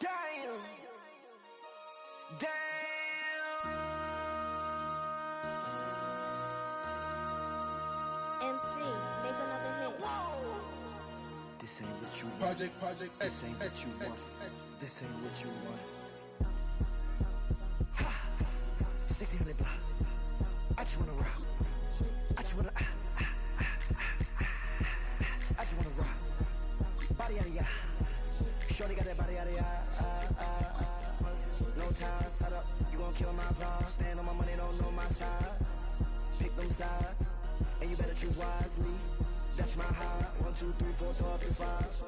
Damn. Damn. MC, make another hit. Whoa. This ain't what you want. Project. This ain't what you want. This ain't what you want. Ha. 1600 block. I just wanna rock. I just wanna. I just wanna rock. Body yada yada. Shorty got that body yada yada. No time, set up. You gon' kill my vibe. Stand on my money, don't know my size. Pick them sides, and you better choose wisely. That's my high. 1, 2, 3, 4, throw up your 5.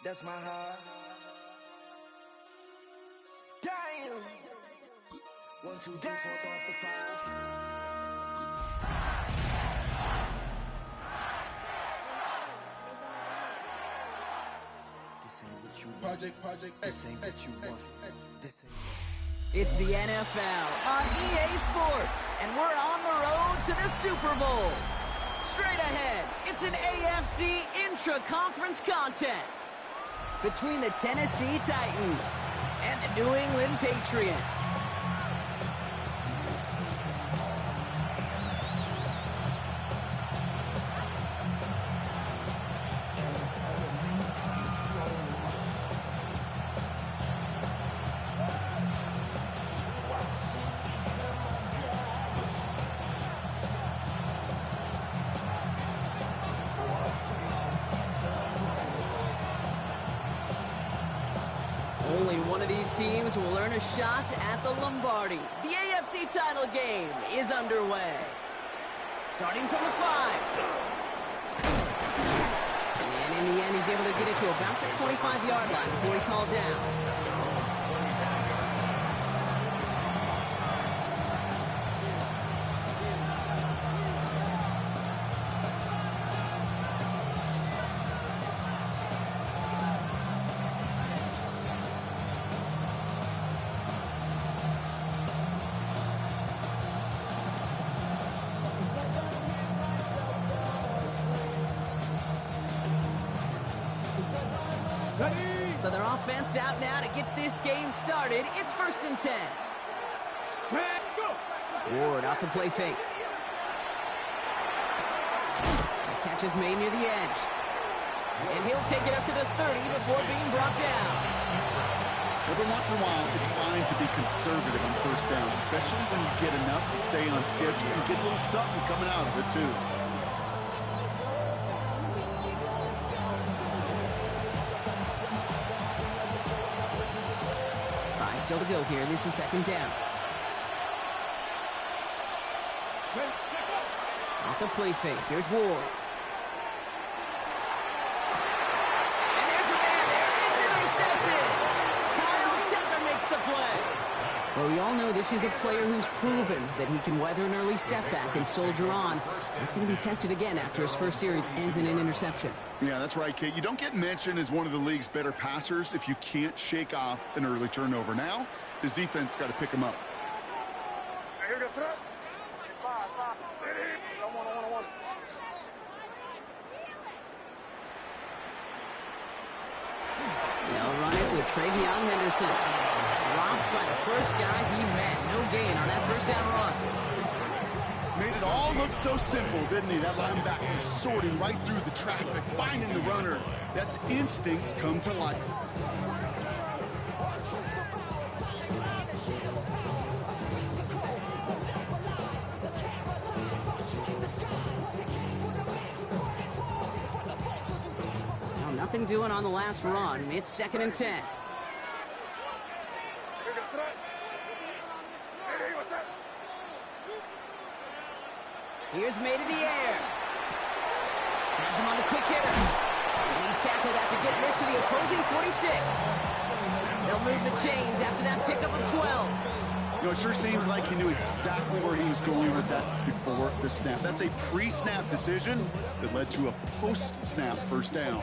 That's my high. Damn. 1, 2, 3, 4, throw up the 5. Project. This ain't what you want. This ain't. It's the NFL on EA Sports, and we're on the road to the Super Bowl. Straight ahead, it's an AFC intra-conference contest between the Tennessee Titans and the New England Patriots. Only one of these teams will earn a shot at the Lombardi. The AFC title game is underway. Starting from the 5. And in the end, he's able to get it to about the 25-yard line before he's hauled down. So their offense out now to get this game started. It's 1st and 10. Ward off the play fake. The catch is made near the edge. And he'll take it up to the 30 before being brought down. Every once in a while, it's fine to be conservative on 1st down, especially when you get enough to stay on schedule and get a little something coming out of it, too. Still to go here. This is 2nd down. Off the play fake. Here's Ward. And there's a man there. It's intercepted. Kyle Tepper makes the play. Well, we all know this is a player who's proven that he can weather an early setback and soldier on. It's going to be tested again after his first series ends in an interception. Yeah, that's right, Kate. You don't get mentioned as one of the league's better passers if you can't shake off an early turnover. Now, his defense got to pick him up. They'll run it with Travion Henderson. Dropped by the first guy he met. No gain on that 1st down run. Made it all look so simple, didn't he? That linebacker sorting right through the traffic, finding the runner. That's instincts come to life. Now nothing doing on the last run. It's 2nd and 10. Here's made in the air. Has him on the quick hitter. And he's tackled after getting this to the opposing 46. They'll move the chains after that pickup of 12. You know, it sure seems like he knew exactly where he was going with that before the snap. That's a pre-snap decision that led to a post-snap 1st down.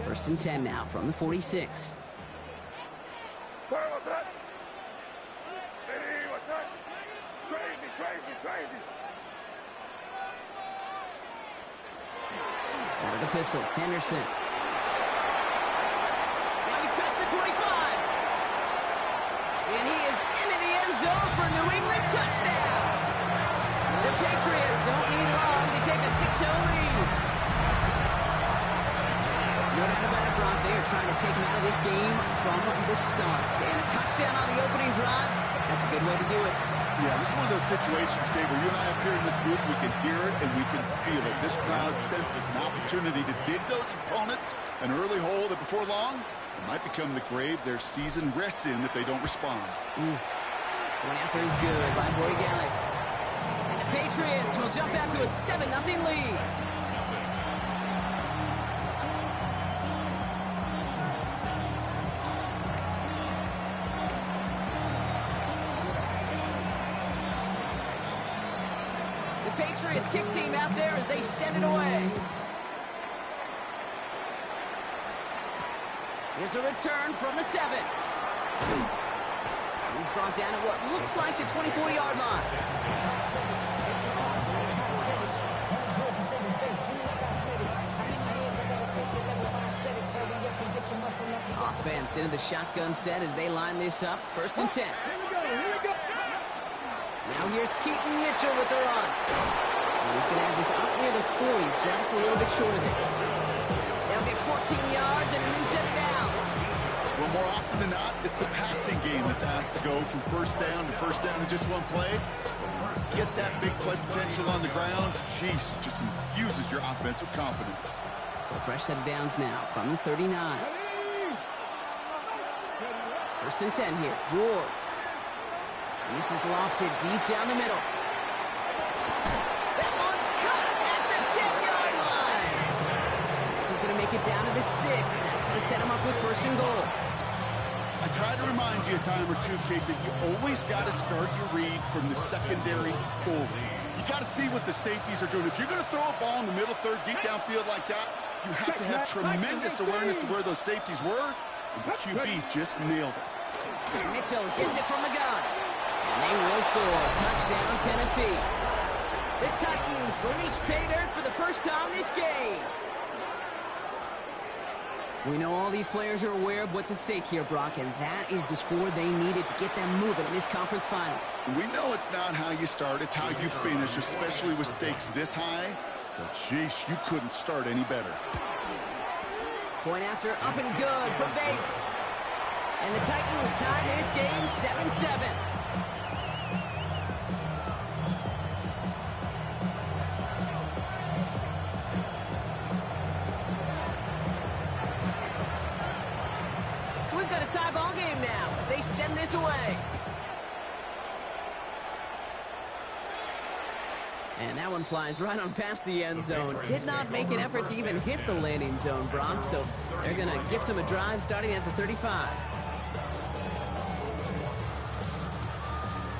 1st and 10 now from the 46. the pistol. Henderson. Now he's past the 25. And he is into the end zone for New England touchdown. The Patriots don't need long to take a 6-0 lead. No doubt about it, Brock. They are trying to take him out of this game from the start. And a touchdown on the opening drive, that's a good way to do it. Yeah, this is one of those situations, Gabe, where you and I up here in this booth, we can hear it and we can feel it. This crowd senses an opportunity to dig those opponents an early hole that before long it might become the grave their season rests in if they don't respond. Going after is good by Borregales. And the Patriots will jump out to a 7-0 lead. Patriots kick team out there as they send it away. Here's a return from the 7. He's brought down at what looks like the 24-yard line. Offense into the shotgun set as they line this up. 1st and 10. Now here's Keaton Mitchell with the run. And he's going to have this up near the 40, just a little bit short of it. They'll get 14 yards and a new set of downs. Well, more often than not, it's the passing game that's asked to go from first down to first down in just one play. Get that big play potential on the ground. Jeez, it just infuses your offense with confidence. So a fresh set of downs now from the 39. 1st and 10 here. Ward. And this is lofted deep down the middle. That one's cut at the 10-yard line. This is going to make it down to the 6. That's going to set him up with 1st and goal. I try to remind you a time or two, Kate, that you always got to start your read from the secondary forward. You got to see what the safeties are doing. If you're going to throw a ball in the middle third, deep downfield like that, you have to have tremendous awareness of where those safeties were. And the QB just nailed it. Mitchell gets it from the gun. And they will score. Touchdown, Tennessee. The Titans reach pay dirt for the first time this game. We know all these players are aware of what's at stake here, Brock, and that is the score they needed to get them moving in this conference final. We know it's not how you start, it's how you finish, especially with stakes this high. But, jeez, you couldn't start any better. Point after up and good for Bates. And the Titans tie this game 7-7. So we've got a tie ball game now as they send this away. And that one flies right on past the end zone. Did not make an effort to even hit the landing zone, Brock. So they're going to gift him a drive starting at the 35.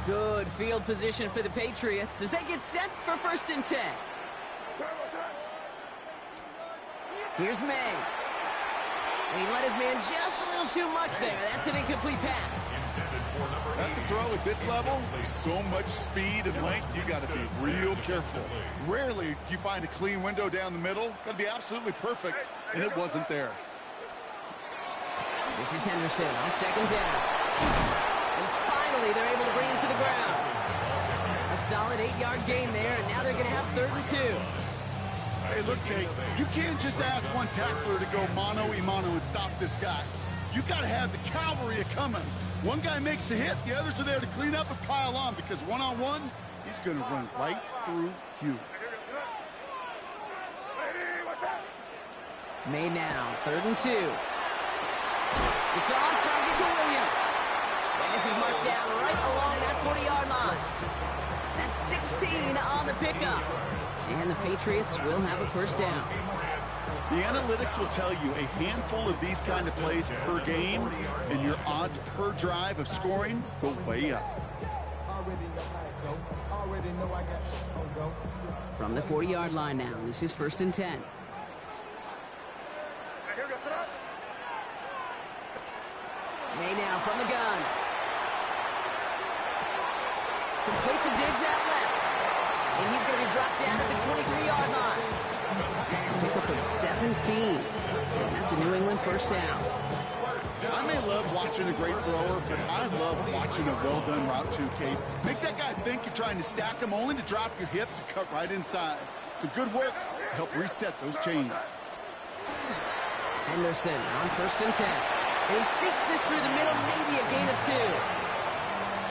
Good field position for the Patriots as they get set for 1st and 10. Here's May. And he let his man just a little too much there. That's an incomplete pass. That's a throw at this level. There's so much speed and length, you got to be real careful. Rarely do you find a clean window down the middle. Got to be absolutely perfect, and it wasn't there. This is Henderson on 2nd down. And finally, they're able to bring him to the ground. A solid 8-yard gain there, and now they're going to have 3rd and 2. Hey, look, Kate, you can't just ask one tackler to go mano-a-mano and stop this guy. You got to have the cavalry coming. One guy makes a hit, the others are there to clean up and pile on, because one-on-one, he's going to run right through you. May now, 3rd and 2. It's on target to Williams. And this is marked down right along that 40-yard line. That's 16 on the pickup. And the Patriots will have a 1st down. The analytics will tell you a handful of these kind of plays per game, and your odds per drive of scoring go way up. From the 40-yard line now, this is 1st and 10. May now from the gun. Complete to Diggs out left. And he's going to be brought down at the 23-yard line. Pick up the of 17. And that's a New England first down. I may love watching a great thrower, but I love watching a well-done route too, Kate. Make that guy think you're trying to stack him only to drop your hips and cut right inside. Some good work to help reset those chains. Henderson on 1st and 10. And he sneaks this through the middle, maybe a gain of 2.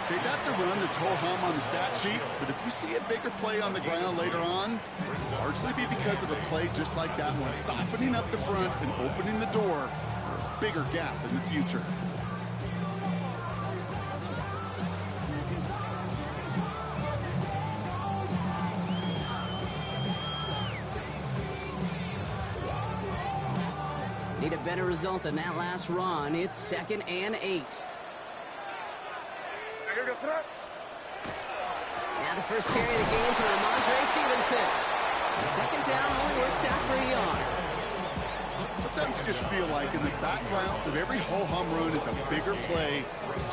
Okay, that's a run that's ho-hum on the stat sheet, but if you see a bigger play on the ground later on, it'll largely be because of a play just like that one, softening up the front and opening the door for a bigger gap in the future. Need a better result than that last run. It's 2nd and 8. Now the first carry of the game for Ramondre Stevenson. And 2nd down only works out for a yard. Sometimes you just feel like in the background of every ho-hum run is a bigger play.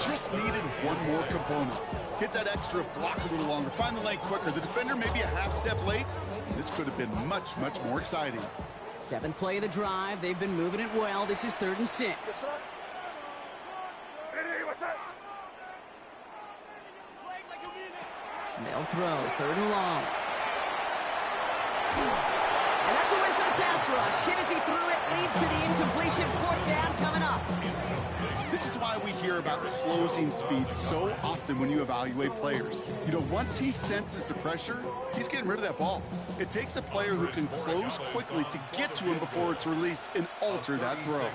Just needed one more component. Hit that extra block a little longer. Find the lane quicker. The defender may be a half step late. This could have been much, much more exciting. 7th play of the drive. They've been moving it well. This is 3rd and 6. They'll throw 3rd and long. And that's a win for the pass rush. Hit as he threw it, leads to the incompletion. 4th down coming up. This is why we hear about closing speed so often when you evaluate players. You know, once he senses the pressure, he's getting rid of that ball. It takes a player who can close quickly to get to him before it's released and alter that throw.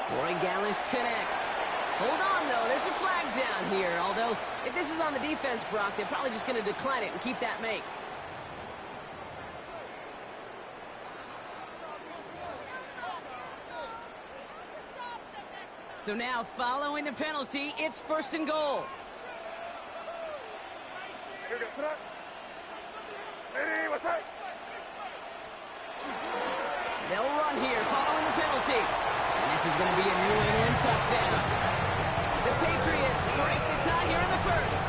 Corey Gallis connects. Hold on, though. There's a flag down here. Although, if this is on the defense, Brock, they're probably just going to decline it and keep that make. So now, following the penalty, it's 1st and goal. They'll run here following the penalty. And this is going to be a New England touchdown. The Patriots break the tie here in the 1st.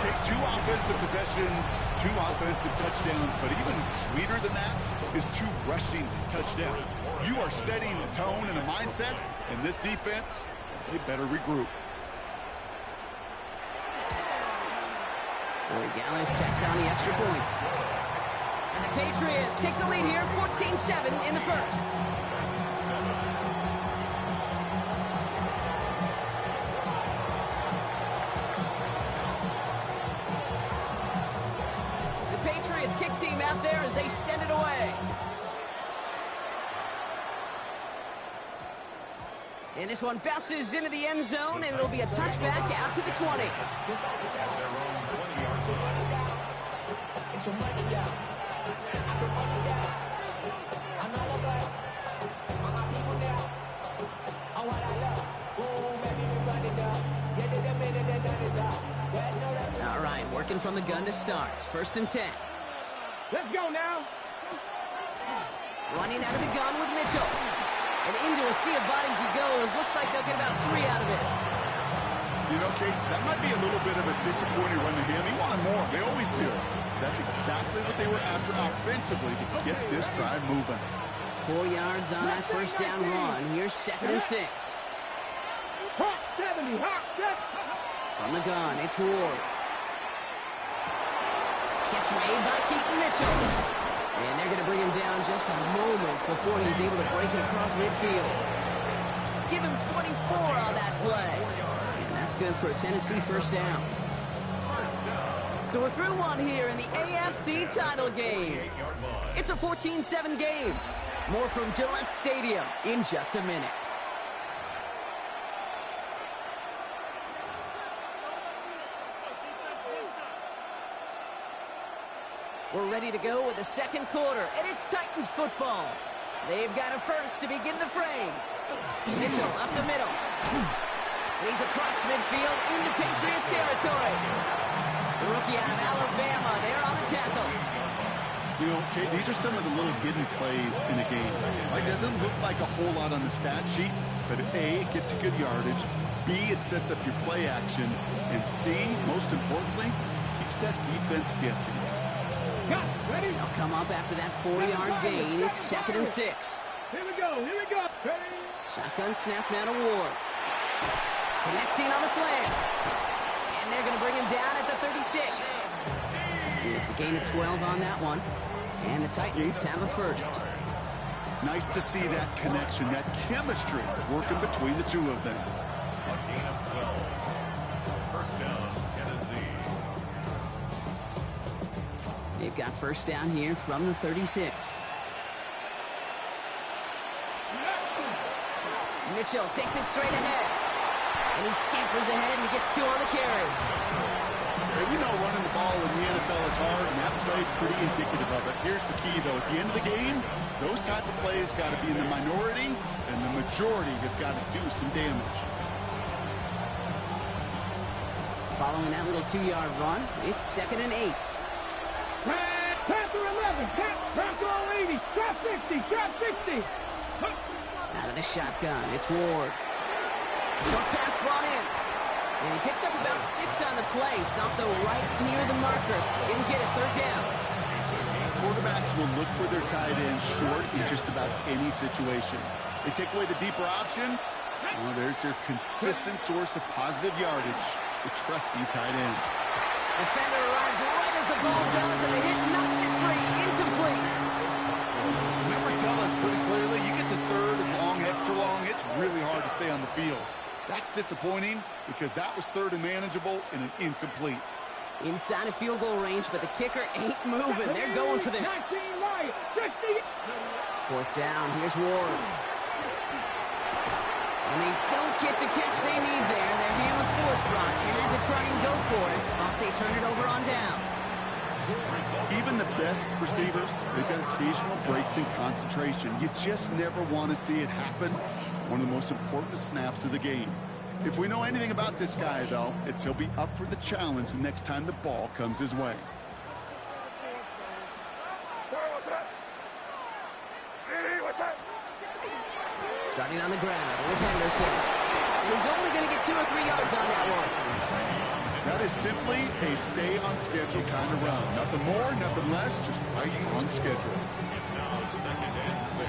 Take 2 offensive possessions, 2 offensive touchdowns, but even sweeter than that is 2 rushing touchdowns. You are setting a tone and a mindset, and this defense, they better regroup. Corey Gallis checks on the extra point. And the Patriots take the lead here, 14-7 in the 1st. The Patriots kick team out there as they send it away. And this one bounces into the end zone, and it'll be a touchback out to the 20. All right, working from the gun to start. 1st and 10. Let's go now. Running out of the gun with Mitchell. And into a sea of bodies he goes. Looks like they'll get about 3 out of it. You know, Kate, that might be a little bit of a disappointing run to him. He wanted more. They always do. That's exactly what they were after offensively to get this drive moving. 4 yards on that 1st down run. Here's 2nd and 6. Hot 70, hot 70. From the gun, it's Ward. Catch made by Keaton Mitchell. And they're going to bring him down just a moment before he's able to break it across midfield. Give him 24 on that play. And that's good for a Tennessee 1st down. So we're through one here in the AFC title game. It's a 14-7 game. More from Gillette Stadium in just a minute. We're ready to go with the 2nd quarter, and it's Titans football. They've got a first to begin the frame. Mitchell up the middle. And he's across midfield into Patriots territory. The rookie out of Alabama, there on the tackle. You know, Kate, these are some of the little hidden plays in a game. It doesn't look like a whole lot on the stat sheet, but A, it gets a good yardage. B, it sets up your play action. And C, most importantly, keeps that defense guessing. Cut. Ready? They'll come up after that 4-yard gain. It's 2nd and 6. Here we go. Here we go. Ready? Shotgun snap now to Ward. Connecting on the slant. And they're going to bring him down at the 36. It's a gain of 12 on that one. And the Titans have a first. Nice to see that connection, that chemistry working between the two of them. A gain of 12. First down, Tennessee. They've got first down here from the 36. Mitchell takes it straight ahead. And he scampers ahead and gets 2 on the carry. We know running the ball in the NFL is hard, and that play pretty indicative of it. Here's the key, though. At the end of the game, those type of plays got to be in the minority, and the majority have got to do some damage. Following that little 2-yard run, it's 2nd and 8. Pass to 11. Pass to 80. Drop 60. Drop 60. Out of the shotgun, it's Ward. Short pass brought in. And he picks up about 6 on the play. Stopped though right near the marker. Didn't get it. 3rd down. Quarterbacks will look for their tight end short in just about any situation. They take away the deeper options. Well, there's their consistent source of positive yardage, the trusty tight end. Defender arrives right as the ball does, and the hit knocks it free. Incomplete. Numbers tell us pretty clearly, you get to 3rd and long, extra long, it's really hard to stay on the field. That's disappointing because that was 3rd and manageable and an incomplete. Inside of field goal range, but the kicker ain't moving. They're going for this. 19 right. 60. 4th down, here's Ward. And they don't get the catch they need there. Their hand was forced, Brock. Had to try and go for it, but they turned it over on downs. Even the best receivers, they've got occasional breaks in concentration. You just never want to see it happen. One of the most important snaps of the game. If we know anything about this guy, though, it's he'll be up for the challenge the next time the ball comes his way. Starting on the ground with Henderson. And he's only going to get 2 or 3 yards on that one. That is simply a stay-on-schedule kind of run. Nothing more, nothing less, just right on schedule. It's now 2nd and 6.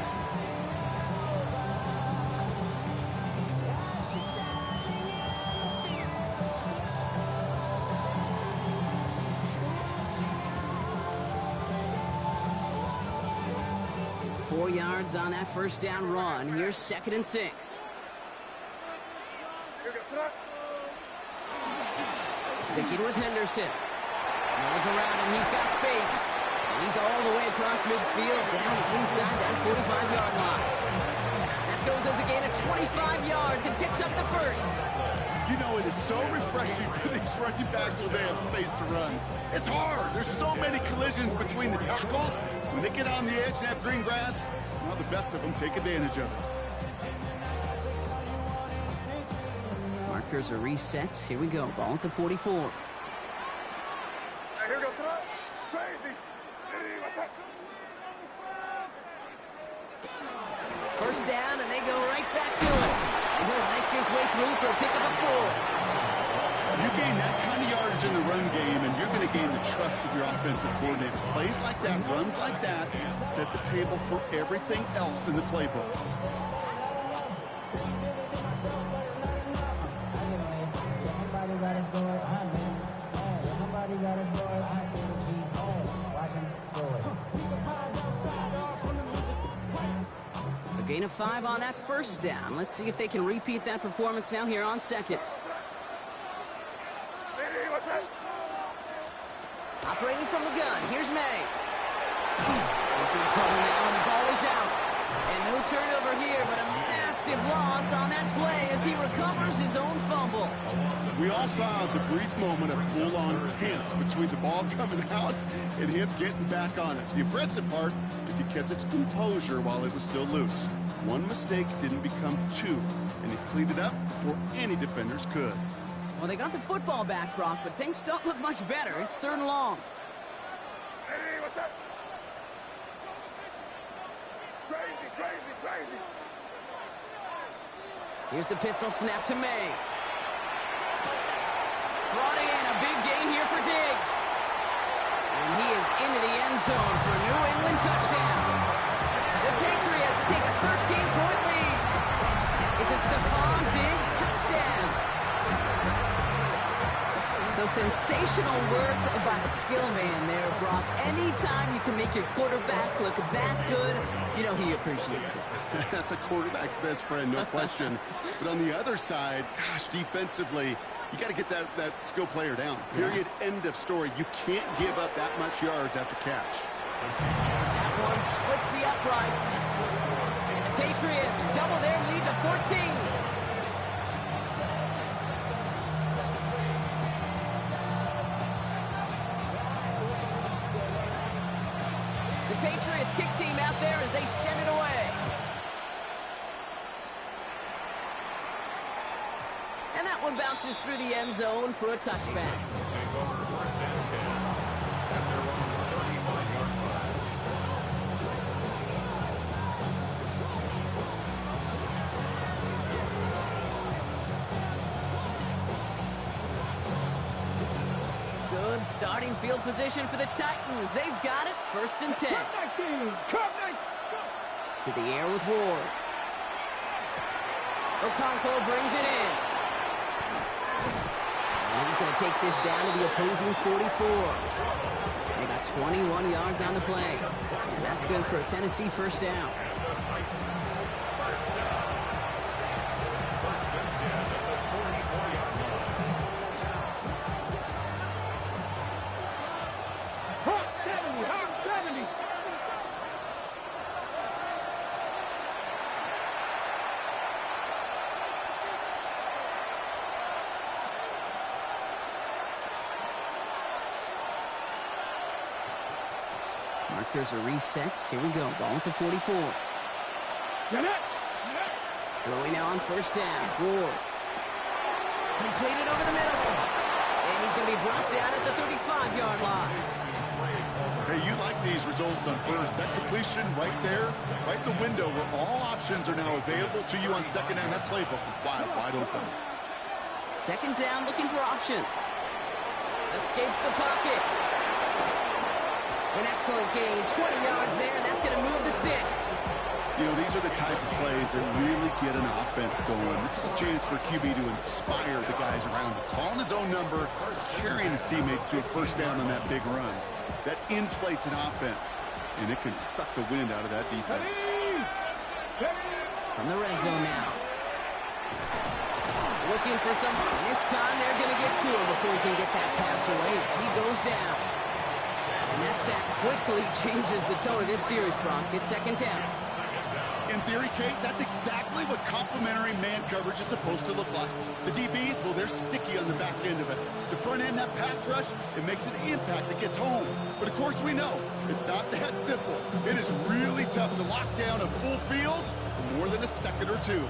Four yards on that first down run. Here's 2nd and 6. Sticking with Henderson. No one's around him. He's got space. And he's all the way across midfield, down inside that 45-yard line. That goes as a gain of 25 yards and picks up the first. You know, it is so refreshing for these running backs when they have space to run. It's hard. There's so many collisions between the tackles. When they get on the edge and have green grass, well, the best of them take advantage of it. Markers are reset. Here we go. Ball at the 44. Here goes crazy. First down, and they go right back to it. And he'll make his way through for a pickup of 4. You gain that kind of yardage in the run game, and you're going to gain the trust of your offensive coordinator. Plays like that, runs like that, set the table for everything else in the playbook. So gain of 5 on that first down. Let's see if they can repeat that performance now here on 2nd. Operating from the gun, here's May. In trouble now, and the ball is out. And no turnover here, but a massive loss on that play as he recovers his own fumble. We all saw the brief moment of full-on panic between the ball coming out and him getting back on it. The impressive part is he kept his composure while it was still loose. One mistake didn't become 2, and he cleaned it up before any defenders could. Well, they got the football back, Brock, but things don't look much better. It's 3rd and long. Hey, what's up? Crazy. Here's the pistol snap to May. Brought in, a big gain here for Diggs. end zone for a New England touchdown. The Patriots take a 13-point lead. It's a Stephon Diggs touchdown. So sensational work by the skill man there, Brock. Anytime you can make your quarterback look that good, you know he appreciates it. That's a quarterback's best friend, no question. But on the other side, gosh, defensively, you got to get that skill player down. Period. End of story. You can't give up that much yards after catch. That one splits the uprights. And the Patriots double their lead to 14. The Patriots kick team out there as they send it away. And that one bounces through the end zone for a touchback. Take over first and 10 at their own 35-yard line. Good starting field position for the Titans. They've got it, first and 10. To the air with Ward. Okonkwo brings it in. And he's going to take this down to the opposing 44. They got 21 yards on the play. And that's good for a Tennessee first down. First and 10 at the 44-yard line. Hot 70, hot 70. Markers are reset. Here we go. Ball at the 44. Get it. Throwing now on first down. Ward. Completed over the middle. And he's going to be brought down at the 35-yard line. Hey, you like these results on first. That completion right there, right in the window where all options are now available to you on second down. That playbook is wide open. Second down, looking for options. Escapes the pocket. An excellent gain, 20 yards there, and that's going to move the sticks. You know, these are the type of plays that really get an offense going. This is a chance for QB to inspire the guys around him. Calling his own number, carrying his teammates to a first down on that big run. That inflates an offense, and it can suck the wind out of that defense. From the red zone now. Looking for something. This time they're going to get to him before he can get that pass away as he goes down. And that sack quickly changes the tone of this series, Brock. It's second down. In theory, Kate, that's exactly what complementary man coverage is supposed to look like. The DBs, well, they're sticky on the back end of it. The front end, that pass rush, it makes an impact that gets home. But, of course, we know it's not that simple. It is really tough to lock down a full field for more than a second or two.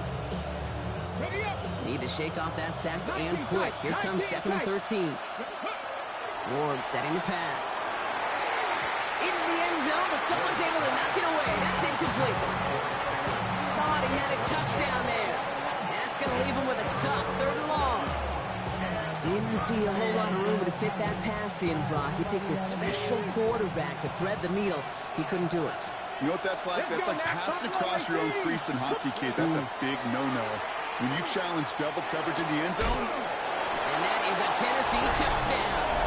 Need to shake off that sack and quick. Here comes second and 13. Ward setting the pass. Into the end zone, but someone's able to knock it away. That's incomplete. Thought he had a touchdown there. That's going to leave him with a tough third and long. Didn't see a whole lot of room to fit that pass in, Brock. It takes a special quarterback to thread the needle. He couldn't do it. You know what that's like? That's like passing across your own crease in hockey, kid. That's a big no-no. When you challenge double coverage in the end zone. And that is a Tennessee touchdown.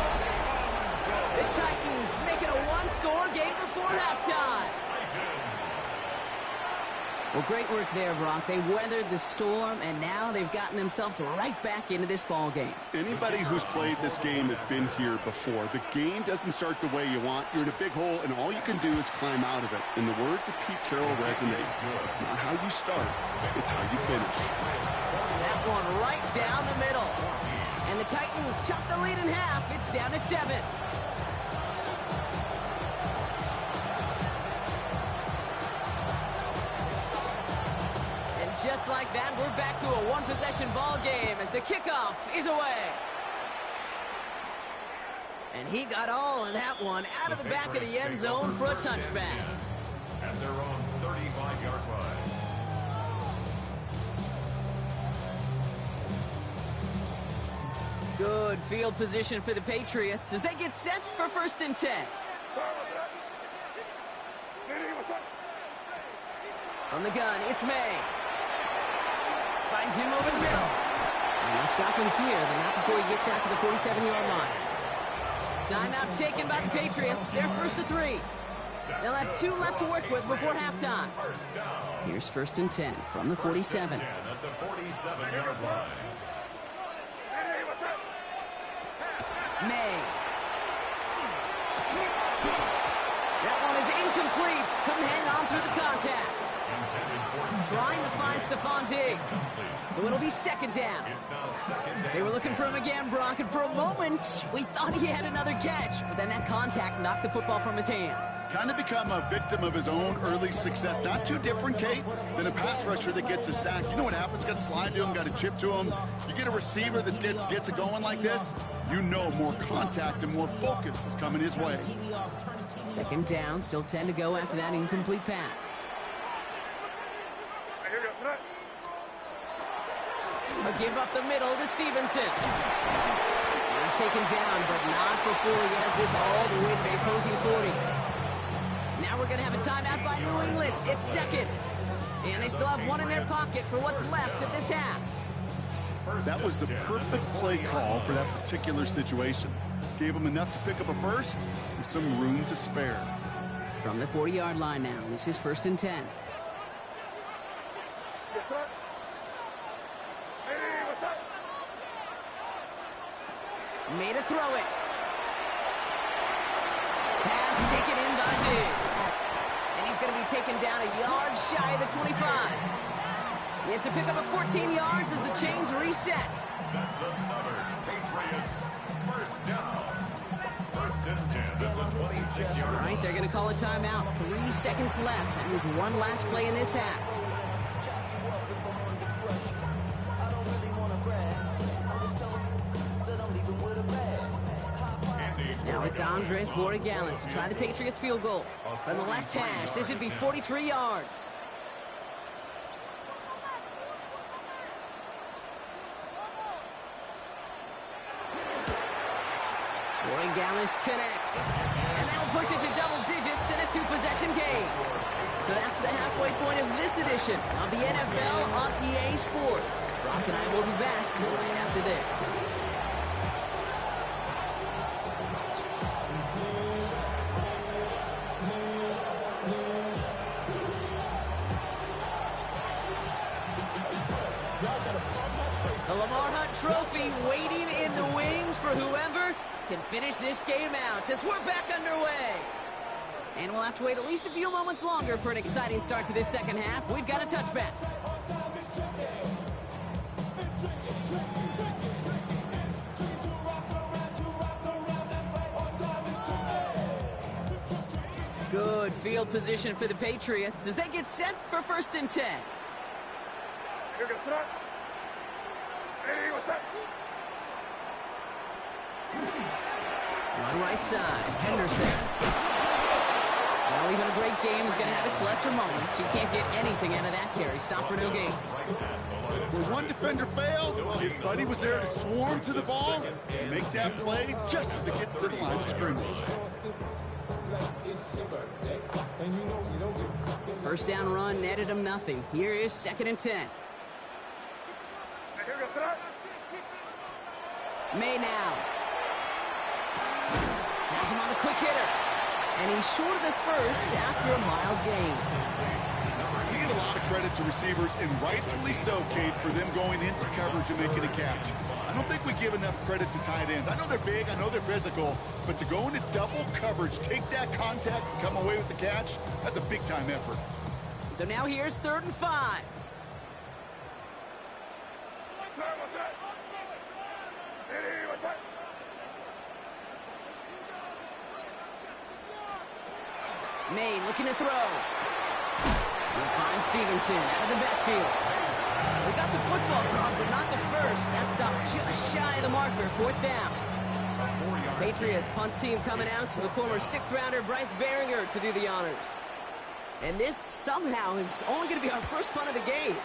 The Titans make it a one-score game before halftime. Well, great work there, Brock. They weathered the storm, and now they've gotten themselves right back into this ball game. Anybody who's played this game has been here before. The game doesn't start the way you want. You're in a big hole, and all you can do is climb out of it. In the words of Pete Carroll resonate, it's not how you start, it's how you finish. That one right down the middle. And the Titans chop the lead in half. It's down to 7. Just like that, we're back to a one-possession ball game as the kickoff is away. And he got all of that one out of the back of the end zone for a touchback. At their own 35-yard line. Good field position for the Patriots as they get set for first and 10. From the gun, it's May. Finds him over the middle. And they'll stop him here, but not before he gets out to the 47-yard line. Timeout taken by the Patriots. They're first to 3. They'll have 2 left to work with before halftime. Here's first and 10 from the 47. At the 47-yard line. May. That one is incomplete. Couldn't hang on through the contact. Trying to find Stephon Diggs. So it'll be second down. They were looking for him again, Brock, and for a moment, we thought he had another catch. But then that contact knocked the football from his hands. Kind of become a victim of his own early success. Not too different, Kate, than a pass rusher that gets a sack. You know what happens? Got to slide to him, got to chip to him. You get a receiver that gets it going like this, you know more contact and more focus is coming his way. Second down, still 10 to go after that incomplete pass. A give up the middle to Stevenson. He's taken down, but not before he has this all the way to the opposing 40. Now we're going to have a timeout by New England. It's second. And they still have one in their pocket for what's left of this half. That was the perfect play call for that particular situation. Gave him enough to pick up a first with some room to spare. From the 40-yard line now, this is first and 10. Made a throw it. Pass taken in by Diggs. And he's going to be taken down a yard shy of the 25. It's a pickup of 14 yards as the chains reset. That's another Patriots first down. First and 10 at the 26-yard All line. right, they're going to call a timeout. 3 seconds left. That means one last play in this half. Now it's Andres Borregales to try the Patriots field goal. From the left hash, this would be 43 yards. Borregales connects. And that'll push it to double digits in a 2-possession game. So that's the halfway point of this edition of the NFL on EA Sports. Brock and I will be back right after this. The Lamar Hunt Trophy waiting in the wings for whoever can finish this game out as we're back underway. And we'll have to wait at least a few moments longer for an exciting start to this second half. We've got a touchback. Good field position for the Patriots as they get set for first and 10. One right side, Henderson. Well, even a great game is going to have its lesser moments. You can't get anything out of that carry. Stop for no gain. When one defender failed, his buddy was there to swarm to the ball and make that play just as it gets to the line of scrimmage. First down run netted him nothing. Here is second and 10. May now. Has him on the quick hitter. And he's short of the first after a mild gain. You get a lot of credit to receivers, and rightfully so, Kate, for them going into coverage and making a catch. I don't think we give enough credit to tight ends. I know they're big, I know they're physical, but to go into double coverage, take that contact, and come away with the catch, that's a big-time effort. So now here's 3rd and 5. May looking to throw. We'll find Stevenson out of the backfield. We got the football, Brock, but not the first. That stopped just shy of the marker. 4th down. Patriots punt team coming out to the former 6th-rounder Bryce Behringer to do the honors. And this somehow is only going to be our first punt of the game.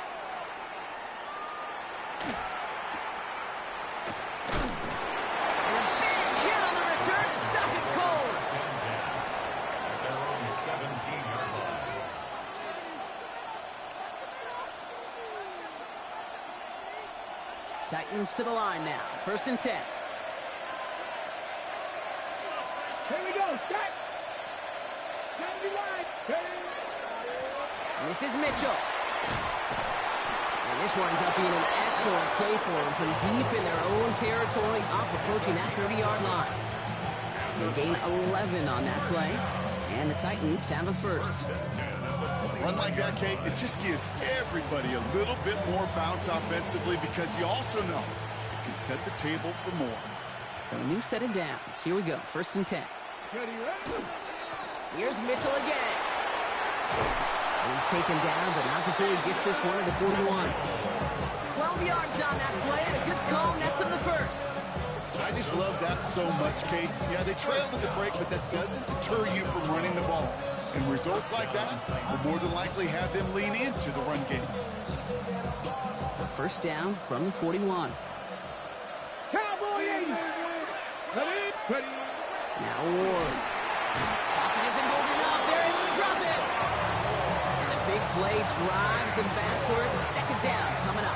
And a big hit on the return to stop it cold. Titans to the line now. 1st and 10. Here we go. Set. And this is Mitchell. And this winds up being an excellent play for them from deep in their own territory, up approaching that 30-yard line. They gain 11 on that play, and the Titans have a first. Run like that, Kate, it just gives everybody a little bit more bounce offensively because you also know it can set the table for more. So a new set of downs. Here we go, 1st and 10. Here's Mitchell again. He's taken down, but not before he gets this one at the 41. 12 yards on that play, and a good call nets him the first. I just love that so much, Kate. Yeah, they trailed at the break, but that doesn't deter you from running the ball. And results like that will more than likely have them lean into the run game. So 1st down from the 41. Cowboy 80. Ready. Now Ward. Pocket isn't holding up. They're able to drop it. And the big play drives them backwards. 2nd down coming up.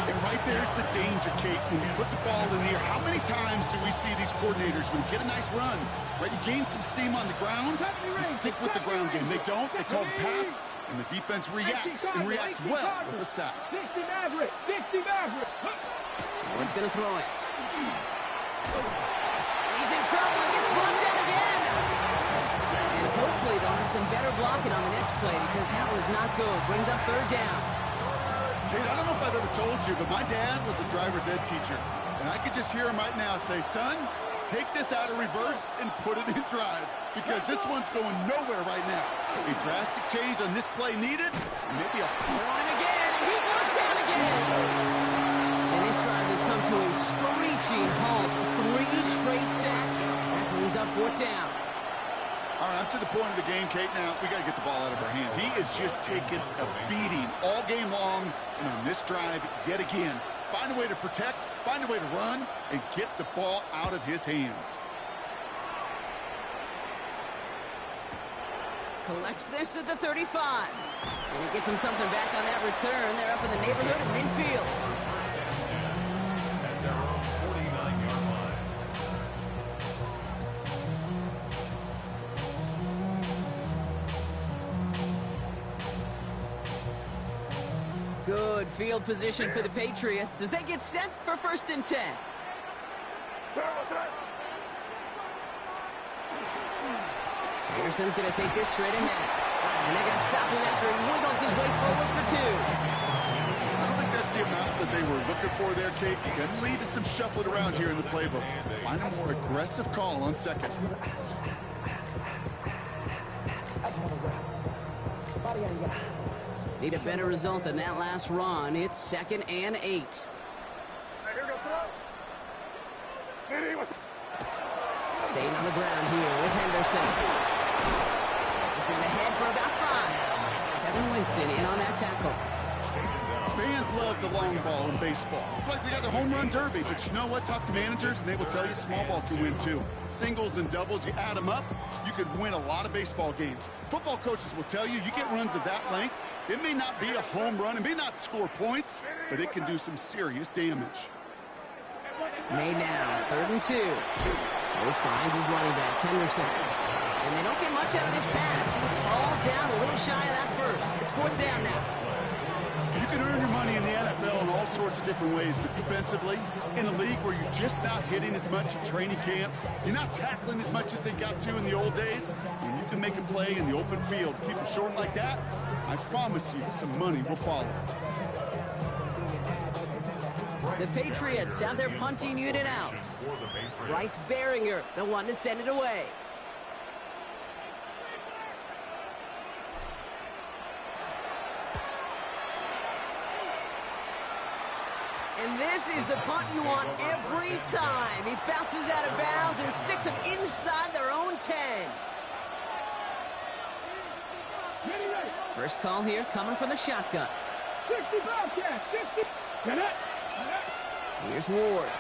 And right there's the danger, Kate. When you put the ball in the air, how many times do we see these coordinators, when you get a nice run, right, you gain some steam on the ground, you stick with the ground game. They don't. They call the pass, and the defense reacts, and reacts well with a sack. 60 Maverick. 60 Maverick. Ward's going to throw it. He's in trouble and gets brought down again. And hopefully they'll have some better blocking on the next play because that was not good. Brings up 3rd down. Kate, I don't know if I've ever told you, but my dad was a driver's ed teacher. And I could just hear him right now say, son, take this out of reverse and put it in drive. Because this one's going nowhere right now. A drastic change on this play needed. Maybe a... They're on him again, and he goes down again. And this drive has come to a screeching halt. 3 straight sacks. That brings up 4th down. All right, I'm to the point of the game, Kate. Now, we got to get the ball out of our hands. He is just taking a beating all game long. And on this drive, yet again, find a way to protect, find a way to run, and get the ball out of his hands. Collects this at the 35. And he gets him something back on that return. They're up in the neighborhood of midfield. And they're on 49-yard line. Good field position for the Patriots as they get set for 1st and 10. Anderson's going to take this straight ahead. And they're going to stop him after he wiggles his way forward for 2. I don't think that's the amount that they were looking for there, Kate. It can lead to some shuffling around here in the playbook. Find a more aggressive call on 2nd. Need a better result than that last run. It's 2nd and 8. Staying on the ground here with Henderson. This is ahead for about 5. Kevin Winston in on that tackle. Fans love the long ball in baseball. It's like they got the home run derby, but you know what? Talk to managers, and they will tell you small ball can win too. Singles and doubles, you add them up, you could win a lot of baseball games. Football coaches will tell you, you get runs of that length, it may not be a home run, it may not score points, but it can do some serious damage. Made now, 3rd and 2. He finds his running back, Henderson. And they don't get much out of this pass. He's all down a little shy of that first. It's 4th down now. You can earn your money in the NFL in all sorts of different ways, but defensively, in a league where you're just not hitting as much at training camp, you're not tackling as much as they got to in the old days, when you can make a play in the open field, keep them short like that, I promise you some money will follow. The Patriots have their punting unit out. Bryce Behringer, the one to send it away. And this is the punt you want every time. He bounces out of bounds and sticks them inside their own 10. First call here coming from the shotgun. 60 Bobcat. 60. Get it. Here's Ward.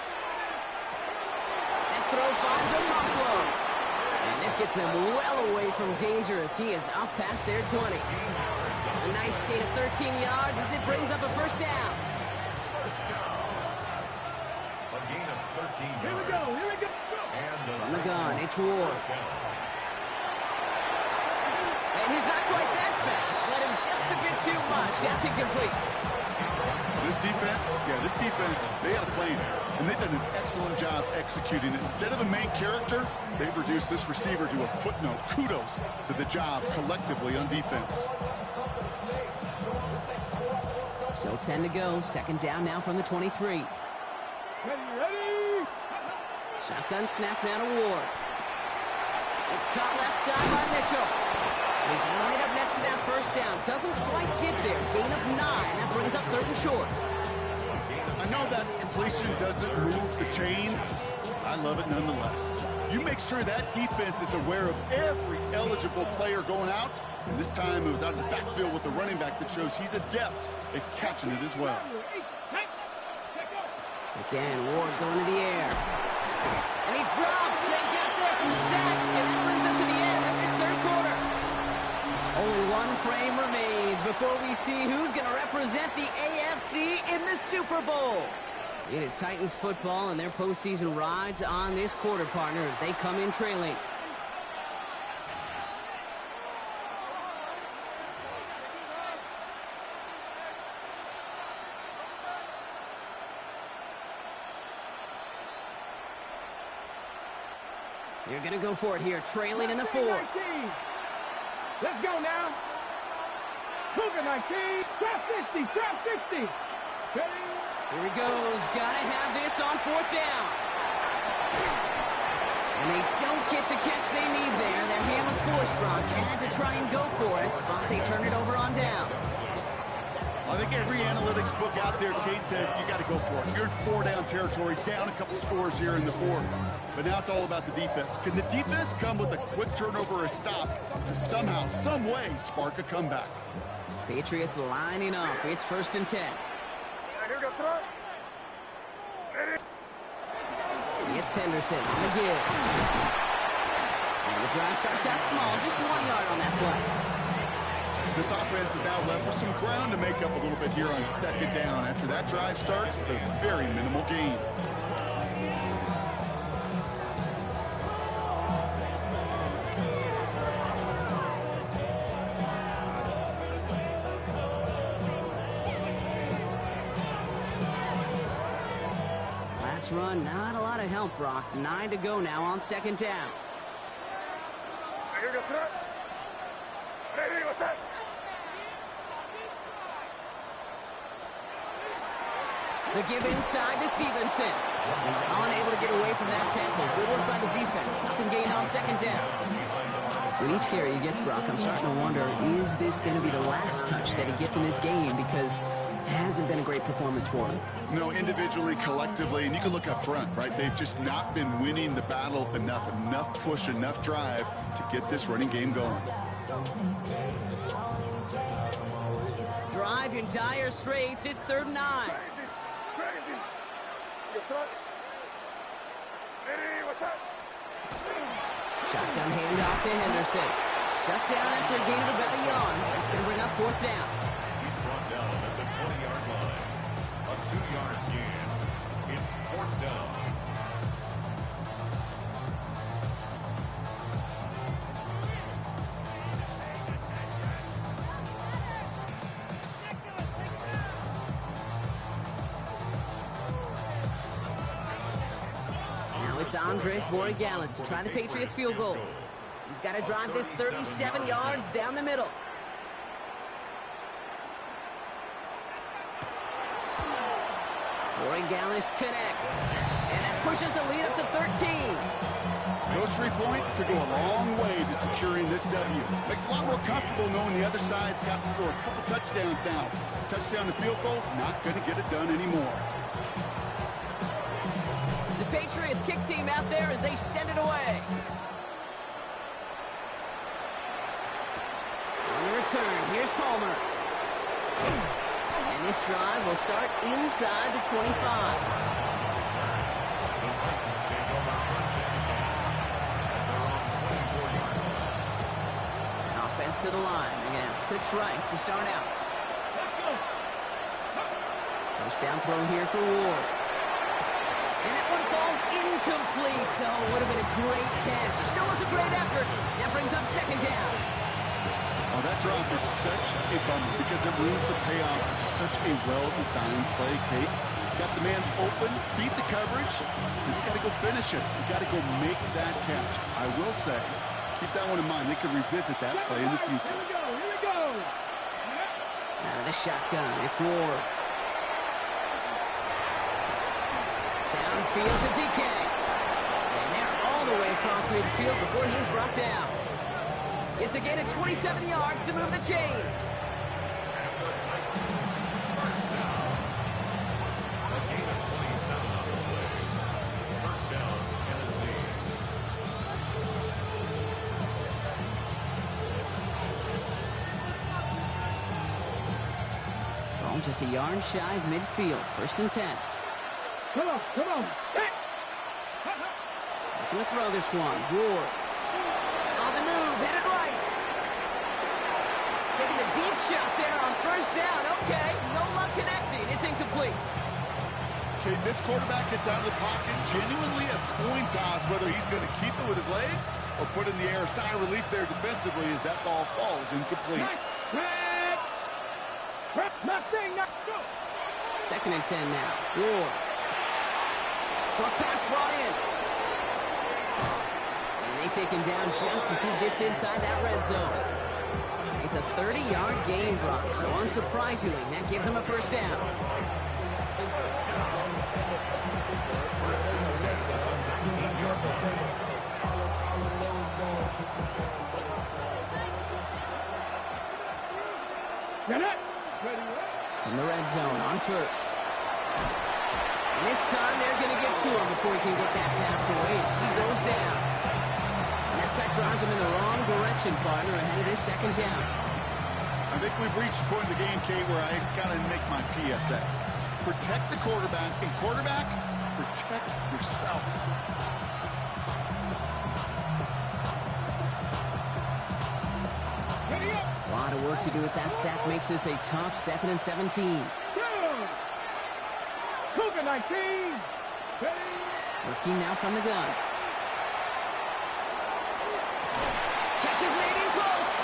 That throw finds a Buffalo. And this gets them well away from dangerous. He is up past their 20. A nice gain of 13 yards as it brings up a 1st down. Here we go. Here we go. From the gun, it's Ward. And he's not quite that fast. Let him just a bit too much. That's incomplete. This defense, they had a plan, and they've done an excellent job executing it. Instead of a main character, they've reduced this receiver to a footnote. Kudos to the job collectively on defense. Still 10 to go. Second down now from the 23. Ready. Shotgun snap now to Ward. It's caught left side by Mitchell. He's right up next to that first down. Doesn't quite get there. Gain of 9. That brings up 3rd and short. I know that inflation doesn't move the chains. I love it nonetheless. You make sure that defense is aware of every eligible player going out. And this time it was out of the backfield with the running back that shows he's adept at catching it as well. Again, Ward going to the air. And he's dropped. They get there from the sack. And that brings us to the end of this 3rd quarter. Only one frame remains before we see who's going to represent the AFC in the Super Bowl. It is Titans football, and their postseason rides on this quarter, partner, as they come in trailing. You're going to go for it here, trailing in the 4th. Let's go now. Cougar 19. Trap 60. Trap 60. Ready. Here he goes. Got to have this on 4th down. And they don't get the catch they need there. Their hand was forced, Brock. Had to try and go for it, but they turn it over on downs. I think every analytics book out there, Kate said, you got to go for it. You're in 4-down territory, down a couple scores here in the 4th. But now it's all about the defense. Can the defense come with a quick turnover or a stop to somehow, some way, spark a comeback? Patriots lining up. It's 1st and 10. Here we go, throw. Ready. It's Henderson on the give. And the drive starts out small, just 1 yard on that play. This offense is now left with some ground to make up a little bit here on 2nd down after that drive starts with a very minimal gain. Last run, not a lot of help, Brock. 9 to go now on 2nd down. Here we go, throw. Ready, what's that? The give inside to Stevenson. He's unable to get away from that tackle. Good work by the defense. Nothing gained on 2nd down. With each carry he gets, Brock, I'm starting to wonder, is this going to be the last touch that he gets in this game? Because it hasn't been a great performance for him. No, individually, collectively, and you can look up front, right? They've just not been winning the battle enough push, enough drive to get this running game going. Drive in dire straits. It's 3rd and 9. Crazy. You throw. Ready, what's up? Shotgun handoff to Henderson. Shut down after a gain of about a yard. That's going to bring up 4th down. He's brought down at the 20-yard line. A 2-yard gain. It's 4th down. It's Andres Borregales to try the Patriots field goal. He's got to drive this 37 yards down the middle. Borregales connects. And that pushes the lead up to 13. Those 3 points could go a long way to securing this W. Makes it a lot more comfortable knowing the other side's got to score a couple touchdowns now. Touchdown to field goals, not going to get it done anymore. The Patriots kick team out there as they send it away. On the return, here's Palmer. And this drive will start inside the 25. Offense to the line. Again, trips right to start out. First down throw here for Ward. And that one falls incomplete. Oh, would have been a great catch. Still was a great effort. That brings up second down. Oh, that drop is such a bummer because it ruins the payoff of such a well-designed play, Kate. Got the man open, beat the coverage. You got to go finish it. You got to go make that catch. I will say, keep that one in mind. They can revisit that play in the future. Here we go. Out of the shotgun, it's Ward. Downfield to DK. And they're all the way across midfield before he's brought down. It's a gain of 27 yards to move the chains. First down. A gain of 27 on the play. First down, Tennessee. Ball just a yard shy of midfield. First and 10. Come on. Hey. Looking to throw this one. Ward. On the move, headed right. Taking a deep shot there on first down. Okay, no luck connecting. It's incomplete. Okay, this quarterback gets out of the pocket. Genuinely a coin toss whether he's going to keep it with his legs or put it in the air. Sigh of relief there defensively as that ball falls incomplete. Go. Second and 10 now. Ward. Short pass brought in. And they take him down just as he gets inside that red zone. It's a 30-yard gain, Brock, so unsurprisingly, that gives him a first down. From the red zone on first. And this time they're going to get to him before he can get that pass away as he goes down. And that drives him in the wrong direction, partner, ahead of this second down. I think we've reached the point in the game, Kate, where I got to make my PSA. Protect the quarterback, and quarterback, protect yourself. A lot of work to do as that sack makes this a tough 2nd and 17. Cougar 19. Working now from the gun. Catch is made in close.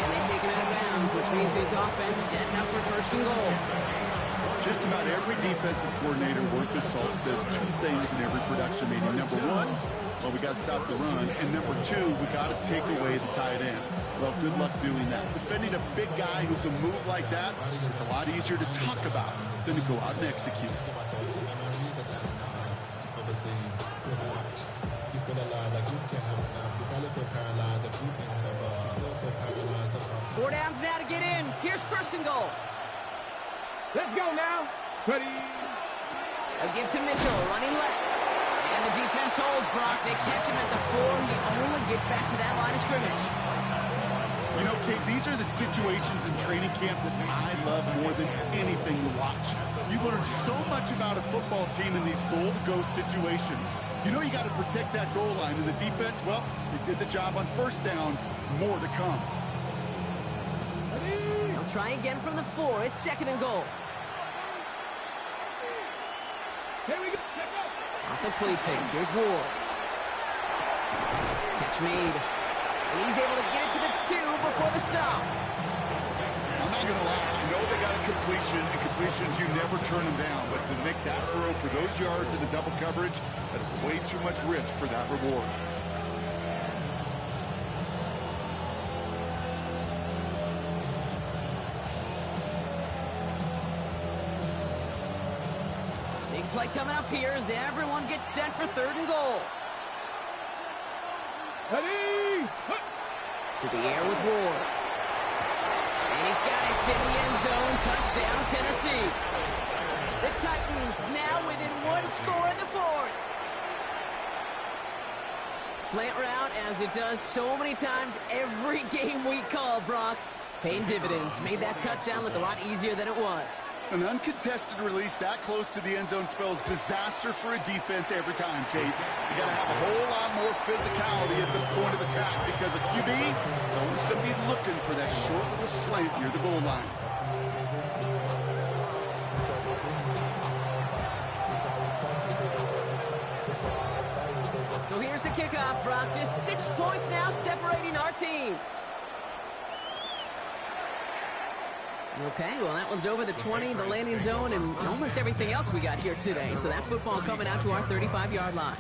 And they take him out of bounds, which means his offense setting up for first and goal. Just about every defensive coordinator worth his salt says two things in every production meeting. Number one, well, we got to stop the run. And number two, we got to take away the tight end. Well, good luck doing that. Defending a big guy who can move like that, it's a lot easier to talk about than to go out and execute. Four downs now to get in. Here's first and goal. Let's go now. Ready. A give to Mitchell, running left. And the defense holds, Brock. They catch him at the 4. He only gets back to that line of scrimmage. You know, Kate, these are the situations in training camp that I love more than anything to watch. You learn so much about a football team in these goal-to-go situations. You know you got to protect that goal line, and the defense, well, they did the job on first down. More to come. They'll try again from the 4. It's second and goal. Here we go. Off the play fake. Here's Ward. Catch made. And he's able to get it to the 2 before the stop. I'm not going to lie. I know they got a completion, and completions, you never turn them down. But to make that throw for those yards in the double coverage, that is way too much risk for that reward. Big play coming up here as everyone gets set for third and goal. Ready. To the air with Ward. And he's got it. It's in the end zone. Touchdown, Tennessee. The Titans now within 1 score in the 4th. Slant route, as it does so many times every game we call, Brock. Paying dividends. Made that touchdown look a lot easier than it was. An uncontested release that close to the end zone spells disaster for a defense every time, Kate. You got to have a whole lot more physicality at the point of attack because a QB is always going to be looking for that short little slant near the goal line. So here's the kickoff, Brock. Just 6 points now separating our teams. Okay, well, that one's over the 20, the landing zone, and almost everything else we got here today. So that football coming out to our 35-yard line.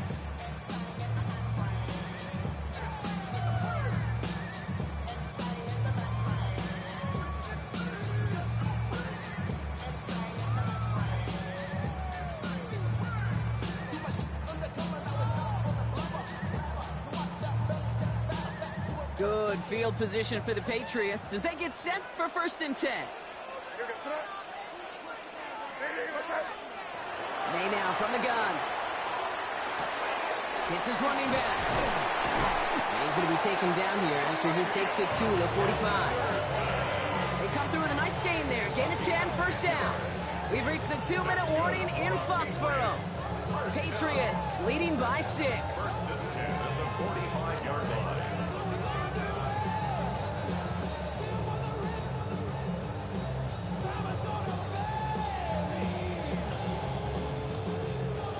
Good field position for the Patriots as they get set for 1st and 10. May now from the gun. Hits his running back. And he's going to be taken down here after he takes it to the 45. They come through with a nice gain there. Gain of 10, 1st down. We've reached the 2-minute warning in Foxborough. Patriots leading by 6. 1st and 10 at the 45-yard line.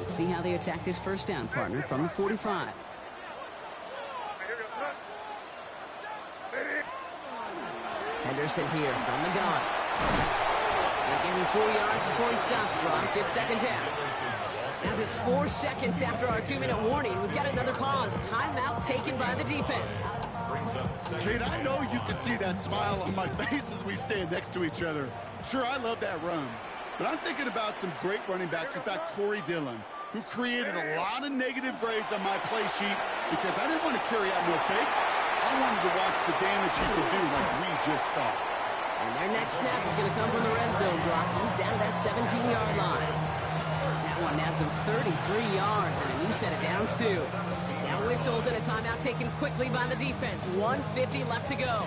See how they attack this 1st down, partner, from the 45. Henderson here from the gun. They gave him 4 yards before he stops, Brock. It's 2nd down. Now just 4 seconds after our 2-minute warning, we've got another pause. Timeout taken by the defense. Kate, I know you can see that smile on my face as we stand next to each other. Sure, I love that run. But I'm thinking about some great running backs. In fact, Corey Dillon, who created a lot of negative grades on my play sheet because I didn't want to carry out no fake. I wanted to watch the damage he could do like we just saw. And their next snap is going to come from the red zone, Brock. He's down to that 17-yard line. That one nabs him 33 yards and a new set of downs, too. Now whistles and a timeout taken quickly by the defense. 1:50 left to go.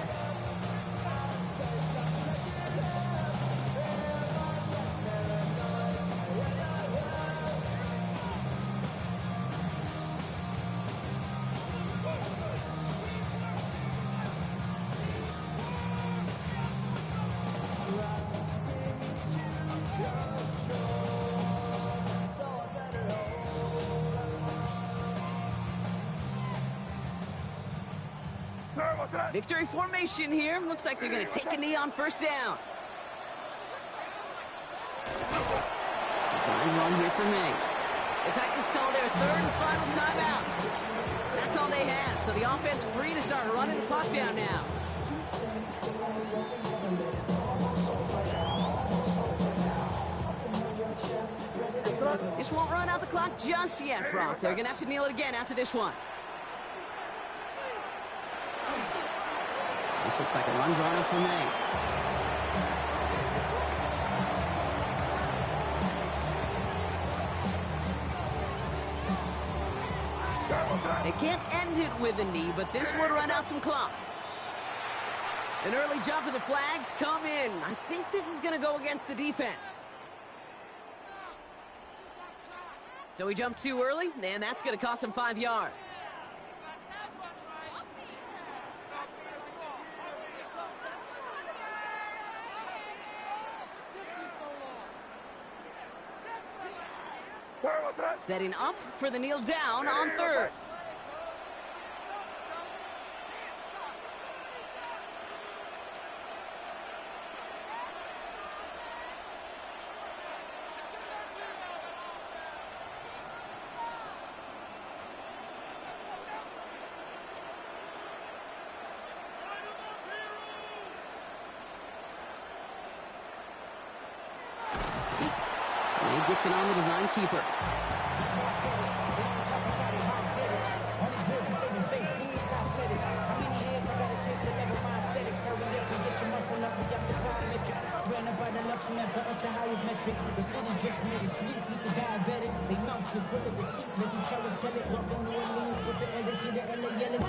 Victory formation here. Looks like they're going to take a knee on 1st down. Design run here for me. The Titans call their 3rd and final timeout. That's all they had, so the offense free to start running the clock down now. This won't run out the clock just yet, Brock. They're going to have to kneel it again after this one. This looks like a run drawn up for me. They can't end it with a knee, but this would run out some clock. An early jump of the flags come in. I think this is going to go against the defense. So he jumped too early, and that's going to cost him 5 yards. Setting up for the kneel down on 3rd. And he gets it on the design keeper. The city just made it sweet. People diabetic. They mouths full of deceit. Let these cowards tell it. Walking New Orleans with the educated LA yelling.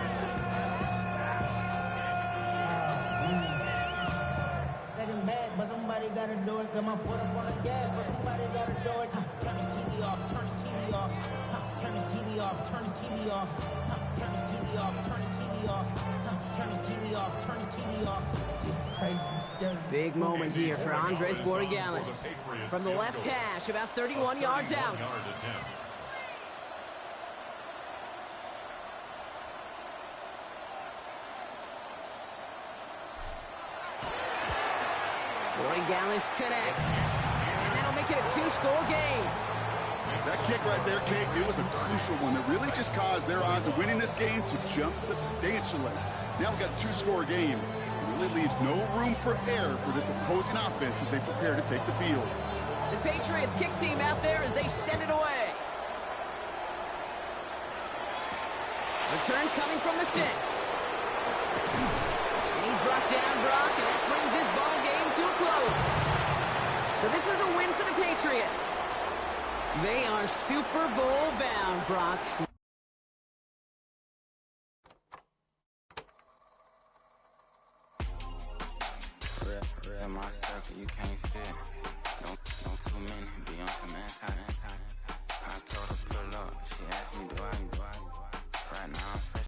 Second bad, but somebody gotta do it. Got my foot up on the gas, but somebody gotta do it. Turn his TV off. Turn his TV off. Turn his TV off. Turn his TV off. Turn his TV off. Turn his TV off. Turn his TV off. Turn his TV off. Big moment here for Andres Borregales. From the left hash, about 31 yards out. Roy Gallis connects. And that'll make it a 2-score game. That kick right there, Kate, it was a crucial one that really just caused their odds of winning this game to jump substantially. Now we've got a 2-score game. It really leaves no room for error for this opposing offense as they prepare to take the field. The Patriots kick team out there as they send it away. Return coming from the 6. And he's brought down, Brock, and that brings this ball game to a close. So this is a win for the Patriots. They are Super Bowl bound, Brock. Real my circle, you can't fit. Don't too many be on some anti